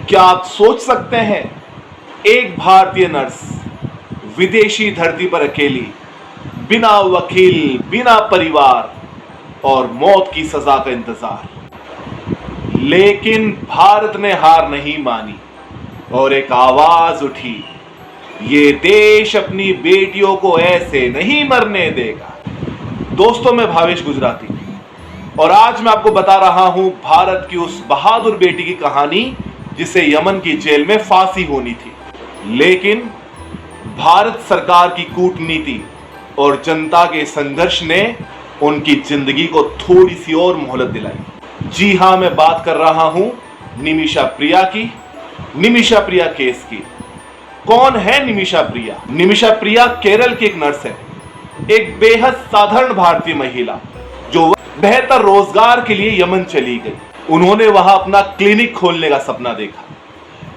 क्या आप सोच सकते हैं, एक भारतीय नर्स विदेशी धरती पर अकेली, बिना वकील, बिना परिवार और मौत की सजा का इंतजार। लेकिन भारत ने हार नहीं मानी और एक आवाज उठी, ये देश अपनी बेटियों को ऐसे नहीं मरने देगा। दोस्तों, मैं भावेश गुजराती और आज मैं आपको बता रहा हूं भारत की उस बहादुर बेटी की कहानी जिसे यमन की जेल में फांसी होनी थी, लेकिन भारत सरकार की कूटनीति और जनता के संघर्ष ने उनकी जिंदगी को थोड़ी सी और मोहलत दिलाई। जी हां, मैं बात कर रहा हूं निमिषा प्रिया की, निमिषा प्रिया केस की। कौन है निमिषा प्रिया? निमिषा प्रिया केरल की एक नर्स है, एक बेहद साधारण भारतीय महिला जो बेहतर रोजगार के लिए यमन चली गई। उन्होंने वहां अपना क्लिनिक खोलने का सपना देखा,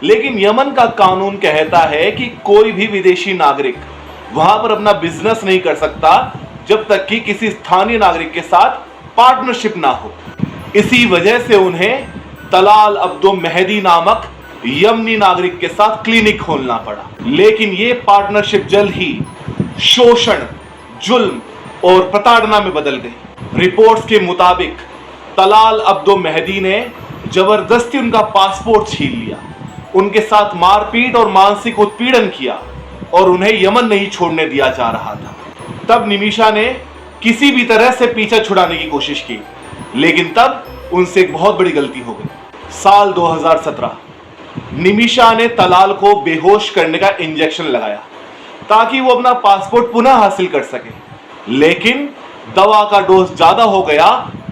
लेकिन यमन का कानून कहता है कि कोई भी विदेशी नागरिक वहां पर अपना बिजनेस नहीं कर सकता जब तक कि किसी स्थानीय नागरिक के साथ पार्टनरशिप ना हो। इसी वजह से उन्हें तलाल अब्दो मेहदी नामक यमनी नागरिक के साथ क्लिनिक खोलना पड़ा। लेकिन यह पार्टनरशिप जल्द ही शोषण, जुल्म और प्रताड़ना में बदल गई। रिपोर्ट्स के मुताबिक तलाल अब्दो मेहदी ने जबरदस्ती उनका पासपोर्ट छीन लिया, उनके साथ मारपीट और मानसिक उत्पीड़न किया और उन्हें यमन नहीं छोड़ने दिया जा रहा था। तब निमिषा ने किसी भी तरह से पीछा छुड़ाने की कोशिश की, लेकिन तब उनसे एक बहुत बड़ी गलती हो गई। साल 2017 निमिषा ने तलाल को बेहोश करने का इंजेक्शन लगाया ताकि वो अपना पासपोर्ट पुनः हासिल कर सके, लेकिन दवा का डोज ज्यादा हो गया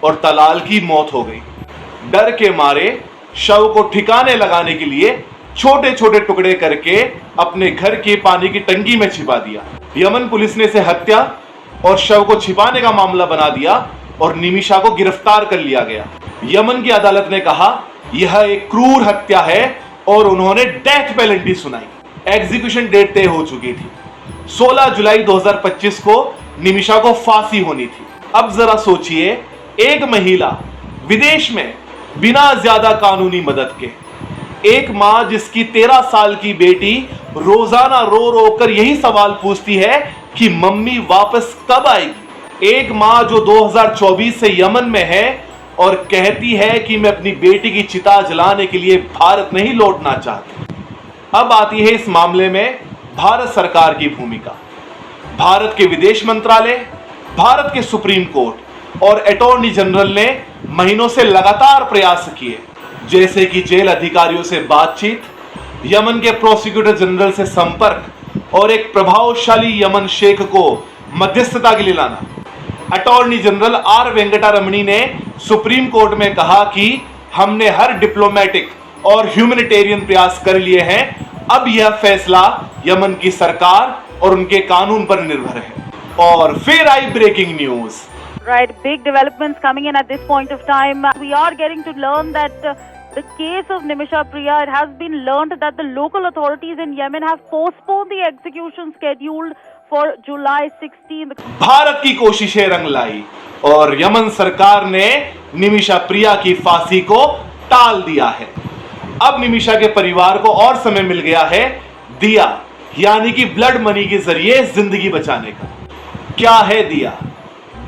और तलाल की मौत हो गई। डर के मारे शव को ठिकाने लगाने के लिए छोटे छोटे टुकड़े करके अपने घर के पानी की टंकी में छिपा दिया। यमन पुलिस ने इसे हत्या और शव को छिपाने का मामला बना दिया और निमिषा को गिरफ्तार कर लिया गया। यमन की अदालत ने कहा यह एक क्रूर हत्या है और उन्होंने डेथ पेनल्टी सुनाई। एग्जीक्यूशन डेट तय हो चुकी थी। 16 जुलाई 2025 को निमिषा को फांसी होनी थी। अब जरा सोचिए, एक महिला विदेश में बिना ज्यादा कानूनी मदद के, एक मां जिसकी 13 साल की बेटी रोजाना रो रो कर यही सवाल पूछती है कि मम्मी वापस कब आएगी, एक मां जो 2024 से यमन में है और कहती है कि मैं अपनी बेटी की चिता जलाने के लिए भारत नहीं लौटना चाहती। अब आती है इस मामले में भारत सरकार की भूमिका। भारत के विदेश मंत्रालय, भारत के सुप्रीम कोर्ट और अटॉर्नी जनरल ने महीनों से लगातार प्रयास किए, जैसे कि जेल अधिकारियों से बातचीत, यमन के प्रोसिक्यूटर जनरल से संपर्क और एक प्रभावशाली यमन शेख को मध्यस्थता के लिए लाना। अटॉर्नी जनरल आर वेंकटा रमणी ने सुप्रीम कोर्ट में कहा कि हमने हर डिप्लोमेटिक और ह्यूमैनिटेरियन प्रयास कर लिए हैं, अब यह फैसला यमन की सरकार और उनके कानून पर निर्भर है। और फिर आई breaking news. Right, big developments coming in at this point of time. We are getting to learn that the case of Nimisha Priya, it has been learned that the local authorities in Yemen have postponed the execution scheduled for July 16th. Bharat की कोशिशें रंग लाई और Yemen सरकार ने निमिषा प्रिया की फांसी को टाल दिया है। अब निमिषा के परिवार को और समय मिल गया है दिया, यानी कि ब्लड मनी के जरिए जिंदगी बचाने का। क्या है दिया?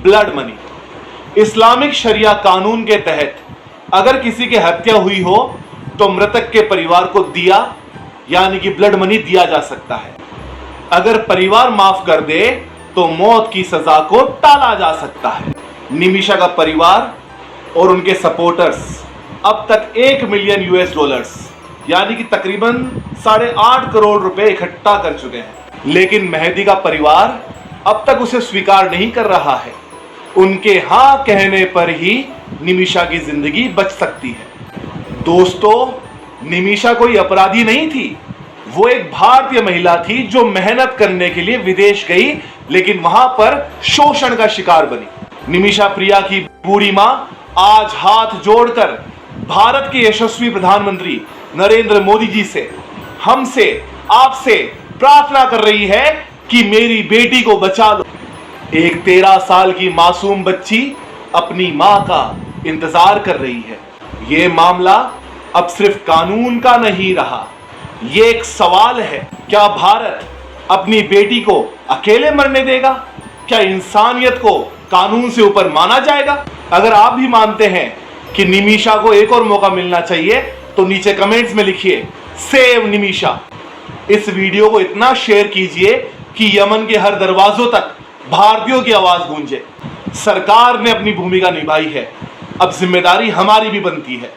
Blood money. इस्लामिक शरिया कानून के तहत अगर किसी की हत्या हुई हो तो मृतक के परिवार को दिया यानी कि ब्लड मनी दिया जा सकता है। अगर परिवार माफ कर दे तो मौत की सजा को टाला जा सकता है। निमिषा का परिवार और उनके सपोर्टर्स अब तक $1 मिलियन यानी कि तकरीबन 8.5 करोड़ रुपए इकट्ठा कर चुके हैं, लेकिन मेहदी का परिवार अब तक उसे स्वीकार नहीं कर रहा है। उनके हां कहने पर ही निमिषा की जिंदगी बच सकती है। दोस्तों, निमिषा कोई अपराधी नहीं थी, वो एक भारतीय महिला थी जो मेहनत करने के लिए विदेश गई, लेकिन वहां पर शोषण का शिकार बनी। निमिषा प्रिया की बूढ़ी मां आज हाथ जोड़कर भारत के यशस्वी प्रधानमंत्री नरेंद्र मोदी जी से, हमसे, आपसे प्रार्थना कर रही है कि मेरी बेटी को बचा लो। एक 13 साल की मासूम बच्ची अपनी मां का इंतजार कर रही है। यह मामला अब सिर्फ कानून का नहीं रहा, ये एक सवाल है, क्या भारत अपनी बेटी को अकेले मरने देगा? क्या इंसानियत को कानून से ऊपर माना जाएगा? अगर आप भी मानते हैं कि निमिषा को एक और मौका मिलना चाहिए तो नीचे कमेंट्स में लिखिए सेव निमिषा। इस वीडियो को इतना शेयर कीजिए कि यमन के हर दरवाजों तक भारतीयों की आवाज गूंजे। सरकार ने अपनी भूमिका निभाई है, अब जिम्मेदारी हमारी भी बनती है।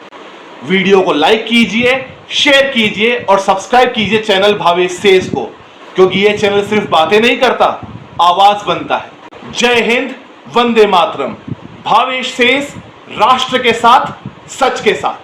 वीडियो को लाइक कीजिए, शेयर कीजिए और सब्सक्राइब कीजिए चैनल भावेश सेज को, क्योंकि यह चैनल सिर्फ बातें नहीं करता, आवाज बनता है। जय हिंद, वंदे मातरम। भावेश सेज, राष्ट्र के साथ, सच के साथ।